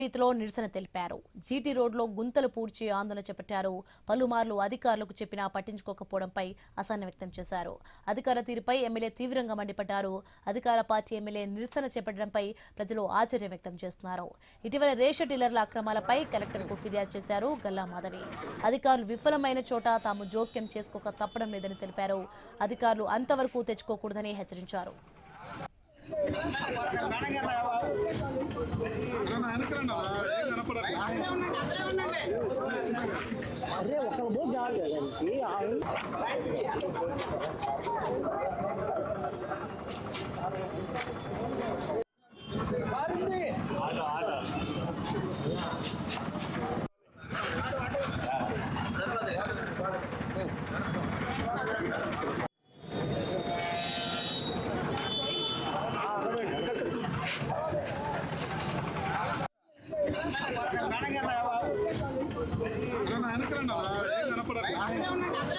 రీతిలో నిరసన తెలిపారు. జీటీ రోడ్లో గుంతలు పూడ్చి ఆందోళన చేపట్టారు. పలుమార్లు అధికారులకు చెప్పినా పట్టించుకోకపోవడంపై అసహనం వ్యక్తం చేశారు. అధికారుల తీరుపై ఎమ్మెల్యే తీవ్రంగా మండిపడ్డారు. అధికార పార్టీ ఎమ్మెల్యే నిరసన చేపట్టడంపై ప్రజలు ఆశ్చర్యం వ్యక్తం చేస్తున్నారు. ఇటీవల రేషన్ డీలర్ల అక్రమాలపై కలెక్టర్కు ఫిర్యాదు చేశారు గల్లా మాధవి. అధికారులు విఫలమైన చోట తాము జోక్యం చేసుకోక తప్పడం లేదని తెలిపారు. అధికారులు అంతవరకు తెచ్చుకోకూడదని హెచ్చరించారు. కనపడ